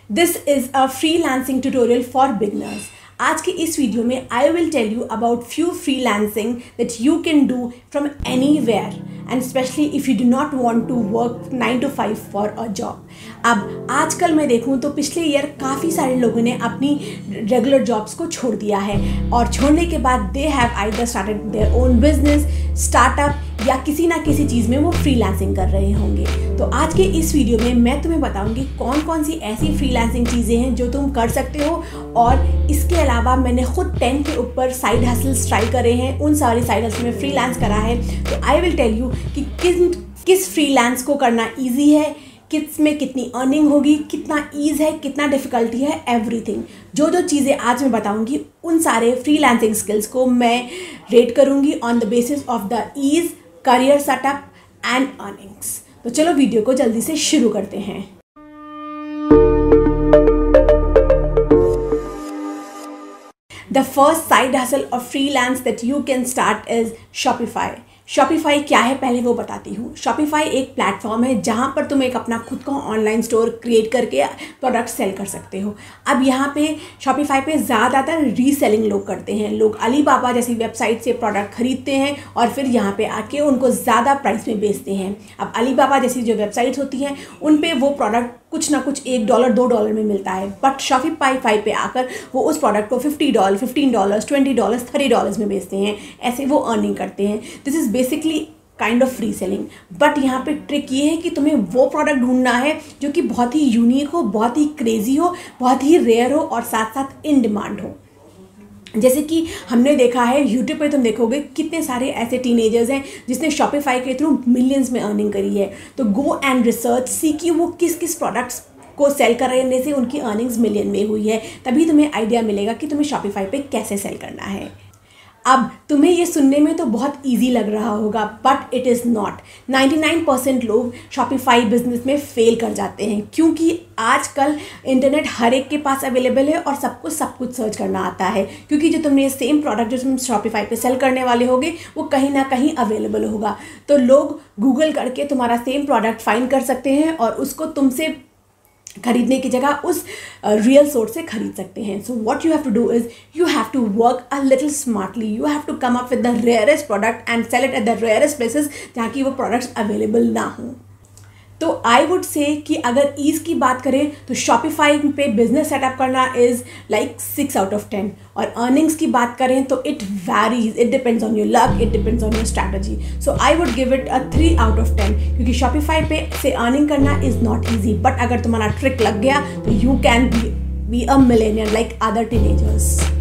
This is a freelancing tutorial for beginners. आज के इस वीडियो में I will tell you about few freelancing that you can do from anywhere and specially if you do not want to work 9 to 5 for a job. अब आजकल मैं देखूं तो पिछले ईयर काफ़ी सारे लोगों ने अपनी रेगुलर जॉब्स को छोड़ दिया है और छोड़ने के बाद they have either started their own business, startup या किसी ना किसी चीज़ में वो फ्रीलांसिंग कर रहे होंगे। तो आज के इस वीडियो में मैं तुम्हें बताऊंगी कौन कौन सी ऐसी फ्रीलांसिंग चीज़ें हैं जो तुम कर सकते हो, और इसके अलावा मैंने खुद 10 के ऊपर साइड हसल्स ट्राई करे हैं, उन सारे साइड हसल में फ्रीलांस करा है। तो आई विल टेल यू कि किस फ्रीलांस को करना ईजी है, किस में कितनी अर्निंग होगी, कितना ईज है, कितना डिफ़िकल्टी है, एवरीथिंग। जो चीज़ें आज मैं बताऊंगी उन सारे फ्रीलांसिंग स्किल्स को मैं रेट करूंगी on the basis of the ease, career setup and earnings. तो चलो वीडियो को जल्दी से शुरू करते हैं। The first side hustle or freelance that you can start is Shopify. Shopify क्या है पहले वो बताती हूँ। शॉपिफाई एक प्लेटफॉर्म है जहाँ पर तुम एक अपना खुद का ऑनलाइन स्टोर क्रिएट करके प्रोडक्ट सेल कर सकते हो। अब यहाँ पे शॉपिफाई पे ज़्यादातर रीसेलिंग लोग करते हैं। लोग अलीबाबा जैसी वेबसाइट से प्रोडक्ट खरीदते हैं और फिर यहाँ पे आके उनको ज़्यादा प्राइस में बेचते हैं। अब अलीबाबा जैसी जो वेबसाइट्स होती हैं उन पे वो प्रोडक्ट कुछ ना कुछ $1 $2 में मिलता है, बट शॉपिफाई पे आकर वो उस प्रोडक्ट को $50 $15 $20 $30 में बेचते हैं। ऐसे वो अर्निंग करते हैं। This is basically kind of free selling. But यहाँ पे ट्रिक ये है कि तुम्हें वो प्रोडक्ट ढूंढना है जो कि बहुत ही यूनिक हो, बहुत ही क्रेजी हो, बहुत ही रेयर हो और साथ साथ इन डिमांड हो। जैसे कि हमने देखा है यूट्यूब पे, तुम देखोगे कितने सारे ऐसे टीनेजर्स हैं जिसने शॉपिफाई के थ्रू मिलियंस में अर्निंग करी है। तो गो एंड रिसर्च, सी कि वो किस किस प्रोडक्ट्स को सेल करने से उनकी अर्निंग्स मिलियन में हुई है, तभी तुम्हें आइडिया मिलेगा कि तुम्हें शॉपिफाई पे कैसे सेल करना है। अब तुम्हें ये सुनने में तो बहुत इजी लग रहा होगा, बट इट इज़ नॉट। 99% लोग शॉपिफाई बिजनेस में फेल कर जाते हैं क्योंकि आजकल इंटरनेट हर एक के पास अवेलेबल है और सबको सब कुछ सर्च करना आता है, क्योंकि जो तुमने सेम प्रोडक्ट जो तुम शॉपिफाई पे सेल करने वाले होगे वो कहीं ना कहीं अवेलेबल होगा। तो लोग गूगल करके तुम्हारा सेम प्रोडक्ट फाइंड कर सकते हैं और उसको तुमसे खरीदने की जगह उस रियल सोर्स से खरीद सकते हैं। So what you have to do is you have to work a little smartly. You have to come up with the rarest product and sell it at the rarest places जहाँ की वो products available ना हों। तो आई would say कि अगर ease की बात करें तो शॉपिफाई पे बिजनेस सेटअप करना इज़ लाइक 6 out of 10, और अर्निंग्स की बात करें तो it varies, it depends on your luck, it depends on your strategy. So I would give it a 3 out of 10 क्योंकि शॉपिफाई पे से अर्निंग करना इज़ नॉट ईजी, बट अगर तुम्हारा ट्रिक लग गया तो you can be a millionaire like other teenagers.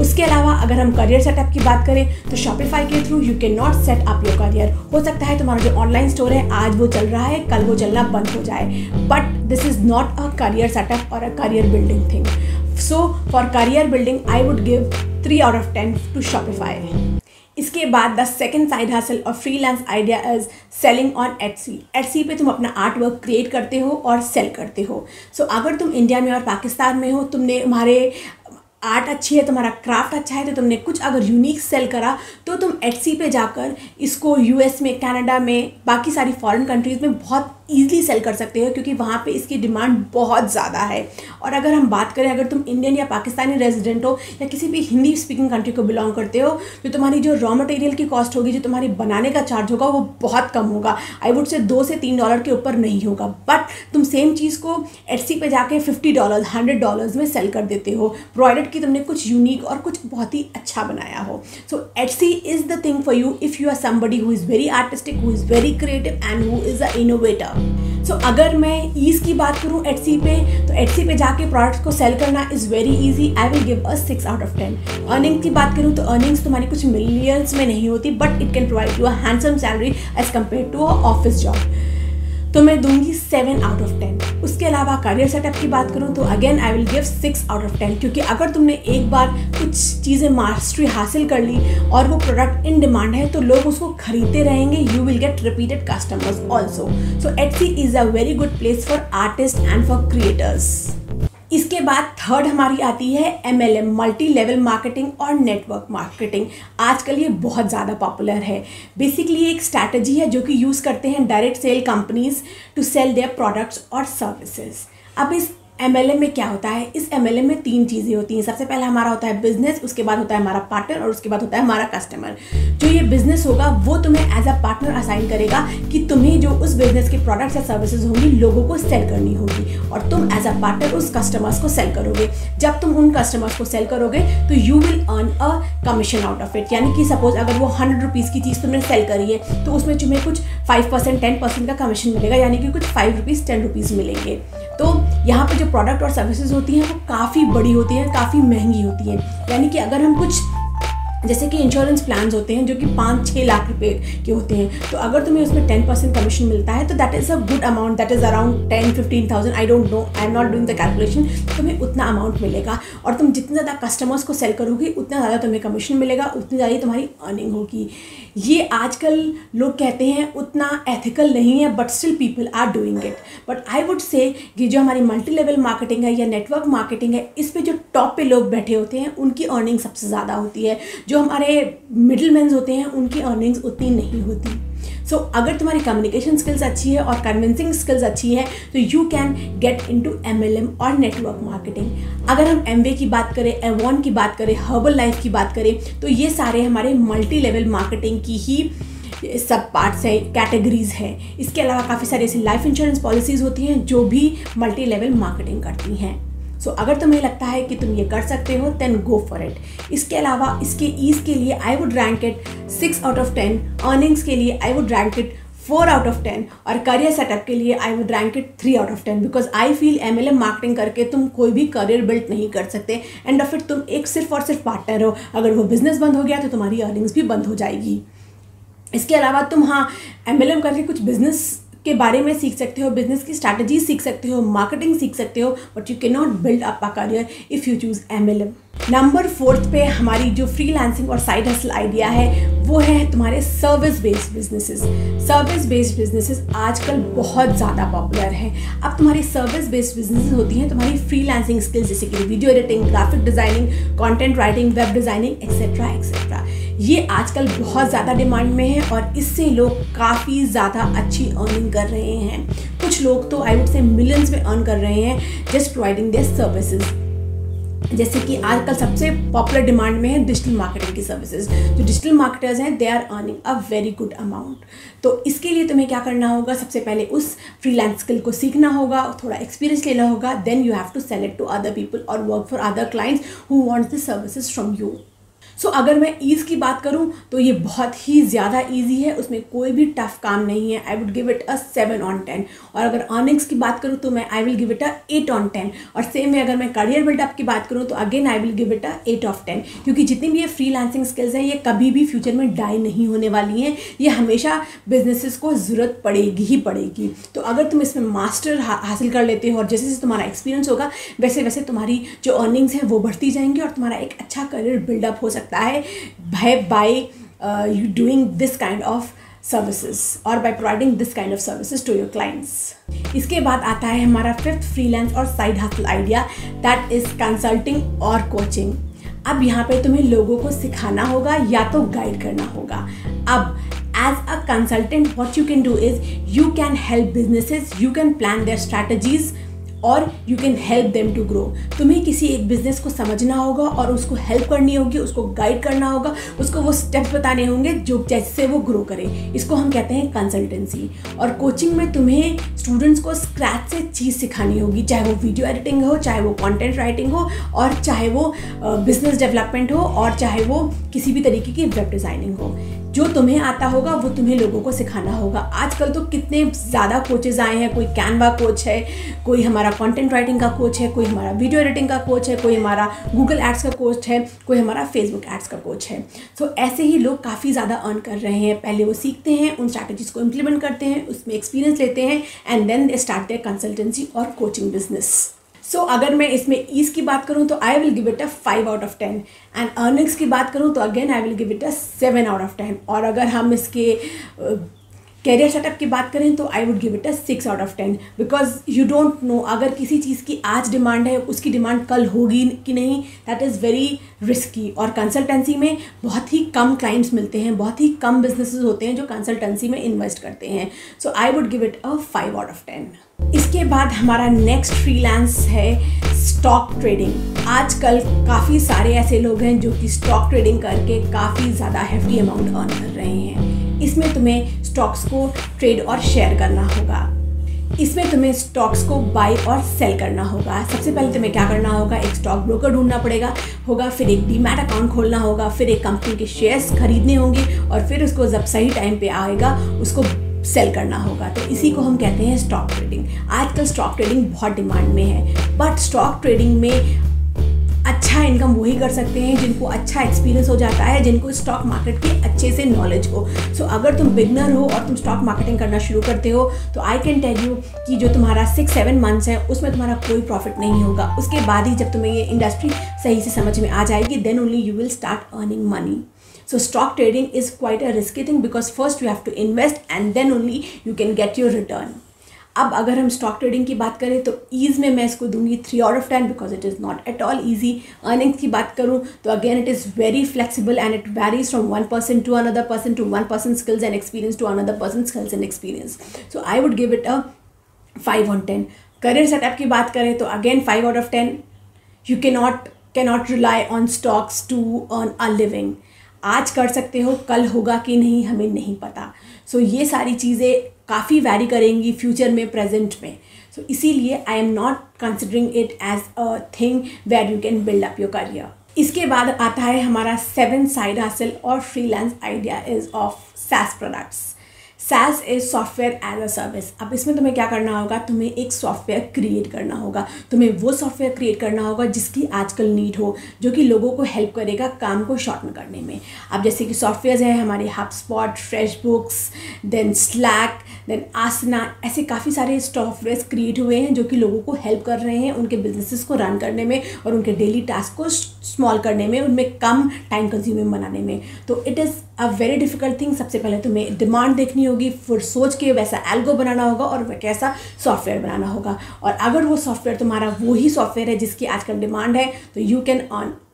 उसके अलावा अगर हम करियर सेटअप की बात करें तो शॉपिफाई के through you can not set up your career. हो सकता है तुम्हारा जो ऑनलाइन स्टोर है आज वो चल रहा है, कल वो चलना बंद हो जाए, but this is not a career setup और a career building thing. So for career building I would give 3 out of 10 to Shopify. इसके बाद द सेकेंड साइड हसल और freelance idea is selling on Etsy. Etsy पे तुम अपना art work create करते हो और सेल करते हो। सो अगर तुम इंडिया में और पाकिस्तान में हो, तुम्हारे आर्ट अच्छी है, तुम्हारा क्राफ्ट अच्छा है, तो तुमने कुछ अगर यूनिक सेल करा तो तुम एटसी पे जाकर इसको यूएस में, कनाडा में, बाकी सारी फॉरेन कंट्रीज़ में बहुत ईजिली सेल कर सकते हो क्योंकि वहाँ पे इसकी डिमांड बहुत ज़्यादा है। और अगर हम बात करें, अगर तुम इंडियन या पाकिस्तानी रेजिडेंट हो या किसी भी हिंदी स्पीकिंग कंट्री को बिलोंग करते हो, तो तुम्हारी जो रॉ मटेरियल की कॉस्ट होगी, जो तुम्हारी बनाने का चार्ज होगा वो बहुत कम होगा। आई वुड से $2 से $3 के ऊपर नहीं होगा, बट तुम सेम चीज़ को एटसी पे जाके $50 $100 में सेल कर देते हो, प्रोवाइडेड कि तुमने कुछ यूनिक और कुछ बहुत ही अच्छा बनाया हो। So Etsy is the thing for you if you are somebody who is very artistic, who is very creative and who is a innovator. So अगर मैं ईज़ की बात करूँ एटसी पे, तो एटसी पे जाके प्रोडक्ट्स को सेल करना is very easy. I will give a 6 out of 10। Earnings की बात करूँ तो अर्निंग्स तुम्हारी कुछ मिलियंस में नहीं होती, but it can provide you a handsome salary as compare to a office job. तो मैं दूंगी 7 out of 10। उसके अलावा करियर सेटअप की बात करूँ तो again I will give 6 out of 10 क्योंकि अगर तुमने एक बार कुछ चीज़ें मास्टरी हासिल कर ली और वो प्रोडक्ट इन डिमांड है तो लोग उसको खरीदते रहेंगे। You will get repeated customers also. So Etsy is a very good place for artist and for creators. इसके बाद थर्ड हमारी आती है MLM, मल्टी लेवल मार्केटिंग और नेटवर्क मार्केटिंग। आजकल ये बहुत ज़्यादा पॉपुलर है। बेसिकली एक स्ट्रैटेजी है जो कि यूज़ करते हैं direct sell companies to sell their products और सर्विसेज। अब इस MLM में क्या होता है, इस MLM में 3 चीज़ें होती हैं। सबसे पहला हमारा होता है बिजनेस, उसके बाद होता है हमारा पार्टनर और उसके बाद होता है हमारा कस्टमर। जो ये बिजनेस होगा वो तुम्हें एज अ पार्टनर असाइन करेगा कि तुम्हें जो उस बिजनेस के प्रोडक्ट्स या सर्विसेज होंगी लोगों को सेल करनी होगी, और तुम एज अ पार्टनर उस कस्टमर्स को सेल करोगे। जब तुम उन कस्टमर्स को सेल करोगे तो you will earn a commission out of it. यानी कि सपोज अगर वो 100 रुपीज़ की चीज़ तुमने सेल करी है तो उसमें तुम्हें कुछ 5% 10% का कमीशन मिलेगा, यानी कि कुछ 5 रुपीज़ 10 रुपीज़ मिलेंगे। तो यहाँ पे जो प्रोडक्ट और सर्विसेज होती हैं वो काफ़ी बड़ी होती हैं, काफ़ी महंगी होती हैं। यानी कि अगर हम कुछ जैसे कि इंश्योरेंस प्लान्स होते हैं जो कि 5-6 लाख रुपए के होते हैं, तो अगर तुम्हें उसमें 10% कमीशन मिलता है तो that is a good amount, that is around 10-15,000, I don't know, I am not doing the calculation. तुम्हें उतना अमाउंट मिलेगा और तुम जितने ज़्यादा कस्टमर्स को सेल करोगे उतना ज़्यादा तुम्हें कमीशन मिलेगा, उतनी ज़्यादा तुम्हारी अर्निंग होगी। ये आजकल लोग कहते हैं उतना एथिकल नहीं है, but still people are doing it. But I would say कि जो हमारी मल्टी लेवल मार्केटिंग है या नेटवर्क मार्केटिंग है, इस पे जो टॉप पे लोग बैठे होते हैं उनकी अर्निंग सबसे ज़्यादा होती है। जो हमारे मिडिल मैन्स होते हैं उनकी अर्निंग्स उतनी नहीं होती। सो अगर तुम्हारी कम्युनिकेशन स्किल्स अच्छी है और कन्विंसिंग स्किल्स अच्छी है तो you can get into MLM और नेटवर्क मार्केटिंग। अगर हम एमवे की बात करें, एवॉन की बात करें, हर्बल लाइफ की बात करें, तो ये सारे हमारे मल्टी लेवल मार्केटिंग की ही सब पार्ट्स है, कैटेगरीज है। इसके अलावा काफ़ी सारी ऐसी लाइफ इंश्योरेंस पॉलिसीज़ होती हैं जो भी मल्टी लेवल मार्केटिंग करती हैं। सो अगर तुम्हें लगता है कि तुम ये कर सकते हो देन गो फॉर इट। इसके अलावा इसके ईज़ के लिए I would rank it 6 out of 10, earnings के लिए I would rank it 4 out of 10 और करियर सेटअप के लिए I would rank it 3 out of 10, because I feel MLM marketing करके तुम कोई भी करियर बिल्ड नहीं कर सकते। एंड ऑफ इट तुम एक सिर्फ और सिर्फ पार्टनर हो, अगर वो बिजनेस बंद हो गया तो तुम्हारी अर्निंग्स भी बंद हो जाएगी। इसके अलावा तुम हाँ MLM करके कुछ बिजनेस के बारे में सीख सकते हो, बिजनेस की स्ट्रैटेजी सीख सकते हो, मार्केटिंग सीख सकते हो, but you can not build up a career if you choose MLM। Number 4 पे हमारी जो फ्रीलांसिंग और साइड हसल आइडिया है वो है तुम्हारे service based businesses. Service based businesses आजकल बहुत ज़्यादा पॉपुलर हैं। अब तुम्हारी सर्विस बेस्ड बिजनेसेस होती हैं तुम्हारी फ्रीलांसिंग स्किल्स, जैसे कि video editing, graphic designing, content writing, web designing etcetera etcetera. ये आजकल बहुत ज़्यादा डिमांड में है और इससे लोग काफ़ी ज़्यादा अच्छी अर्निंग कर रहे हैं। कुछ लोग तो आई वुड से मिलियंस में अर्न कर रहे हैं जस्ट प्रोवाइडिंग देयर सर्विसेज। जैसे कि आजकल सबसे पॉपुलर डिमांड में है डिजिटल मार्केटिंग की सर्विसेज। जो डिजिटल मार्केटर्स हैं they are earning a very good amount. तो इसके लिए तुम्हें क्या करना होगा, सबसे पहले उस फ्रीलांस स्किल को सीखना होगा, थोड़ा एक्सपीरियंस लेना होगा, then you have to sell it to other people और work for other clients who wants the services from you. So अगर मैं ईज़ की बात करूं तो ये बहुत ही ज़्यादा ईजी है, उसमें कोई भी टफ काम नहीं है। आई would give it a 7 on 10। और अगर अर्निंग्स की बात करूं तो मैं आई will give it a 8 on 10। और सेम में अगर मैं करियर बिल्डअप की बात करूं तो again I will give it a 8 of 10, क्योंकि जितनी भी ये फ्रीलांसिंग स्किल्स हैं ये कभी भी फ्यूचर में डाई नहीं होने वाली हैं। ये हमेशा बिजनेसेस को ज़रूरत पड़ेगी ही पड़ेगी। तो अगर तुम इसमें मास्टर हासिल कर लेते हो और जैसे जैसे तुम्हारा एक्सपीरियंस होगा वैसे वैसे तुम्हारी जो अर्निंग्स हैं वो बढ़ती जाएंगी और तुम्हारा एक अच्छा करियर बिल्डअप हो सकता है by you doing this kind of services or by providing this kind of services to your clients। इसके बाद आता है हमारा 5th फ्रीलांस और side hustle idea, that is consulting और कोचिंग। अब यहाँ पे तुम्हें लोगों को सिखाना होगा या तो गाइड करना होगा। अब as a consultant what you can do is you can help businesses, you can plan their strategies और you can help them to grow. तुम्हें किसी एक बिजनेस को समझना होगा और उसको हेल्प करनी होगी, उसको गाइड करना होगा, उसको वो स्टेप्स बताने होंगे जो जैसे वो ग्रो करे। इसको हम कहते हैं कंसल्टेंसी। और कोचिंग में तुम्हें स्टूडेंट्स को स्क्रैच से चीज़ सिखानी होगी, चाहे वो वीडियो एडिटिंग हो, चाहे वो कंटेंट राइटिंग हो, और चाहे वो बिजनेस डेवलपमेंट हो, और चाहे वो किसी भी तरीके की वेब डिज़ाइनिंग हो। जो तुम्हें आता होगा वो तुम्हें लोगों को सिखाना होगा। आजकल तो कितने ज़्यादा कोचेज़ आए हैं, कोई कैनवा कोच है, कोई हमारा कंटेंट राइटिंग का कोच है, कोई हमारा वीडियो एडिटिंग का कोच है, कोई हमारा गूगल एड्स का कोच है, कोई हमारा फेसबुक एड्स का कोच है। सो ऐसे ही लोग काफ़ी ज़्यादा अर्न कर रहे हैं। पहले वो सीखते हैं, उन स्ट्रैटेजीज़ को इम्प्लीमेंट करते हैं, उसमें एक्सपीरियंस लेते हैं and then they start their consultancy और कोचिंग बिजनेस। सो अगर मैं इसमें ईज़ की बात करूँ तो I will give it a 5 out of 10 and earnings की बात करूँ तो again I will give it a 7 out of 10। और अगर हम इसके कैरियर सेटअप की बात करें तो आई would give it a 6 out of 10 because you don't know अगर किसी चीज़ की आज डिमांड है उसकी डिमांड कल होगी कि नहीं, दैट इज़ वेरी रिस्की। और कंसल्टेंसी में बहुत ही कम क्लाइंट्स मिलते हैं, बहुत ही कम बिजनेसेस होते हैं जो कंसल्टेंसी में इन्वेस्ट करते हैं। So I would give it a 5 out of 10। इसके बाद हमारा नेक्स्ट फ्रीलांस है स्टॉक ट्रेडिंग। आजकल काफ़ी सारे ऐसे लोग हैं जो कि स्टॉक ट्रेडिंग करके काफ़ी ज़्यादा हेवी अमाउंट अर्न कर रहे हैं। इसमें तुम्हें स्टॉक्स को ट्रेड और शेयर करना होगा। इसमें तुम्हें स्टॉक्स को बाय और सेल करना होगा। सबसे पहले तुम्हें क्या करना होगा, एक स्टॉक ब्रोकर ढूंढना होगा, फिर एक डीमैट अकाउंट खोलना होगा, फिर एक कंपनी के शेयर्स खरीदने होंगे और फिर उसको जब सही टाइम पे आएगा उसको सेल करना होगा। तो इसी को हम कहते हैं स्टॉक ट्रेडिंग। आजकल स्टॉक ट्रेडिंग बहुत डिमांड में है, बट स्टॉक ट्रेडिंग में अच्छा इनकम वही कर सकते हैं जिनको अच्छा एक्सपीरियंस हो जाता है, जिनको स्टॉक मार्केट की अच्छे से नॉलेज हो। सो अगर तुम बिगनर हो और तुम स्टॉक मार्केटिंग करना शुरू करते हो तो आई कैन टेल यू कि जो तुम्हारा 6-7 मंथ्स है उसमें तुम्हारा कोई प्रॉफिट नहीं होगा। उसके बाद ही जब तुम्हें ये इंडस्ट्री सही से समझ में आ जाएगी then only you will start earning money. So stock trading is quite a risky thing because first you have to invest and then only you can get your return. अब अगर हम स्टॉक ट्रेडिंग की बात करें तो ease में मैं इसको दूंगी 3 out of 10 because it is not at all easy. Earnings की बात करूँ तो again it is very flexible and it varies from one person to another person to one person skills and experience to another person skills and experience. So I would give it a 5 on 10। Career setup की बात करें तो again 5 out of 10। You cannot rely on stocks to earn a living। आज कर सकते हो, कल होगा कि नहीं हमें नहीं पता। सो ये सारी चीज़ें काफ़ी वैरी करेंगी फ्यूचर में, प्रेजेंट में। सो इसीलिए I am not considering it as a thing where you can build up your career. इसके बाद आता है हमारा 7th साइड हसल और freelance idea is of SaaS products. SaaS is software as a service. अब इसमें तुम्हें क्या करना होगा, तुम्हें एक सॉफ्टवेयर क्रिएट करना होगा। तुम्हें वो सॉफ्टवेयर क्रिएट करना होगा जिसकी आजकल नीड हो, जो कि लोगों को हेल्प करेगा काम को शॉर्टन करने में। अब जैसे कि सॉफ्टवेयर्स हैं हमारे HubSpot, FreshBooks, then Slack, then Asana, ऐसे काफ़ी सारे सॉफ्टवेयर्स क्रिएट हुए हैं जो कि लोगों को हेल्प कर रहे हैं उनके बिजनेसेस को रन करने में और उनके डेली टास्क को स्मॉल करने में, उनमें कम टाइम कंज्यूमिंग बनाने में। तो it is a very difficult thing. सबसे पहले तुम्हें डिमांड देखनी होगी, फिर सोच के वैसा एल्गो बनाना होगा और कैसा सॉफ्टवेयर बनाना होगा। और अगर वो सॉफ्टवेयर तुम्हारा वही सॉफ्टवेयर है जिसकी आजकल डिमांड है तो you can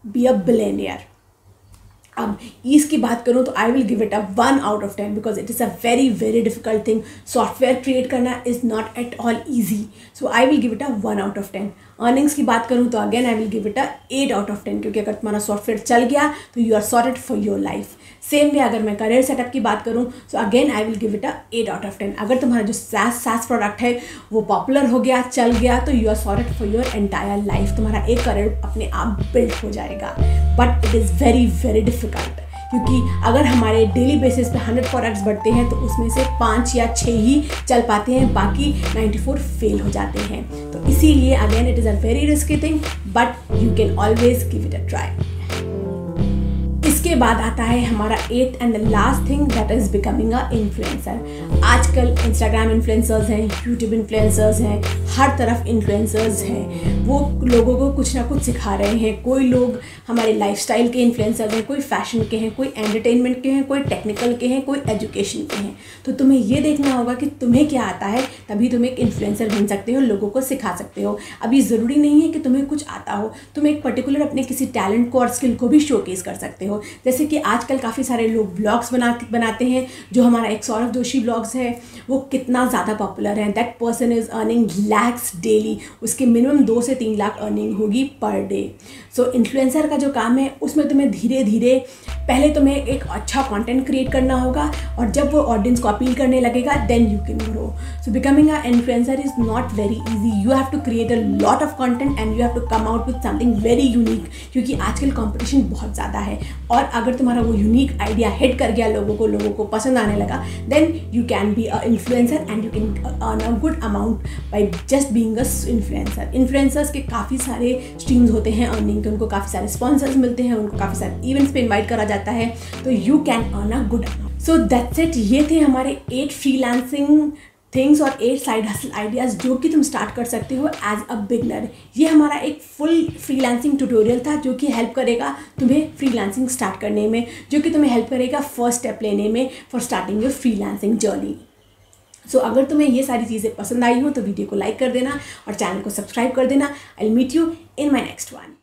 be a billionaire. अब ईज़ की बात करूँ तो I will give it a 1 out of 10 because it is a very difficult thing. Software create करना is not at all easy. So I will give it a 1 out of 10। Earnings की बात करूँ तो again I will give it a 8 out of 10 क्योंकि अगर तुम्हारा software चल गया तो you are sorted for your life. Same way अगर मैं करियर सेटअप की बात करूँ तो again I will give it a 8 out of 10। अगर तुम्हारा जो SaaS प्रोडक्ट है वो पॉपुलर हो गया, चल गया, तो you are sorted for your entire life. तुम्हारा एक करियर अपने आप बिल्ड हो जाएगा। But it is very difficult क्योंकि अगर हमारे डेली बेसिस पे 100 प्रोडक्ट्स बढ़ते हैं तो उसमें से 5 या 6 ही चल पाते हैं, बाकी 94 फेल हो जाते हैं। तो इसीलिए again it is a very risky thing but you can always give it a try. इसके बाद आता है हमारा 8th and the last thing that is becoming a influencer. आजकल इंस्टाग्राम इन्फ्लुएंसर्स हैं, यूट्यूब इन्फ्लुएंसर्स हैं, हर तरफ इन्फ्लुएंसर्स हैं। वो लोगों को कुछ ना कुछ सिखा रहे हैं। कोई लोग हमारे लाइफस्टाइल के इन्फ्लुएंसर हैं, कोई फैशन के हैं, कोई एंटरटेनमेंट के हैं, कोई टेक्निकल के हैं, कोई एजुकेशन के हैं। तो तुम्हें ये देखना होगा कि तुम्हें क्या आता है, तभी तुम एक इन्फ्लुएंसर बन सकते हो, लोगों को सिखा सकते हो। अभी ज़रूरी नहीं है कि तुम्हें कुछ आता हो, तुम एक पर्टिकुलर अपने किसी टैलेंट को और स्किल को भी शोकेस कर सकते हो। जैसे कि आजकल काफ़ी सारे लोग ब्लॉग्स बनाते हैं। जो हमारा एक सौरभ जोशी ब्लॉग्स है वो कितना ज़्यादा पॉपुलर है। That person is earning lakhs daily. उसके मिनिमम 2 से 3 लाख अर्निंग होगी पर डे। सो इन्फ्लुएंसर का जो काम है उसमें तुम्हें धीरे धीरे पहले तुम्हें एक अच्छा कंटेंट क्रिएट करना होगा और जब वो ऑडियंस को अपील करने लगेगा then you can grow. So becoming a influencer is not very easy. You have to create a lot of content and you have to come out with something very unique क्योंकि आजकल competition बहुत ज़्यादा है। और अगर तुम्हारा वो unique idea hit कर गया, लोगों को पसंद आने लगा, then you can be a influencer and you can earn a good amount by just being a influencer. Influencers के काफ़ी सारे स्ट्रीम्स होते हैं अर्निंग के। उनको काफ़ी सारे स्पॉन्सर्स मिलते हैं, उनको काफ़ी सारे इवेंट्स पे इन्वाइट करा जाता है, तो you can earn a good amount. So that's it. ये थे हमारे 8 फ्रीलांसिंग थिंग्स और 8 साइड हसल आइडियाज़ जो कि तुम स्टार्ट कर सकते हो एज अ बिगनर। ये हमारा एक फुल फ्रीलांसिंग ट्यूटोरियल था जो कि हेल्प करेगा तुम्हें फ्रीलांसिंग स्टार्ट करने में, जो कि तुम्हें हेल्प करेगा फर्स्ट स्टेप लेने में for starting your freelancing journey. So अगर तुम्हें ये सारी चीज़ें पसंद आई हो तो वीडियो को लाइक कर देना और चैनल को सब्सक्राइब कर देना। I will meet you in my next one.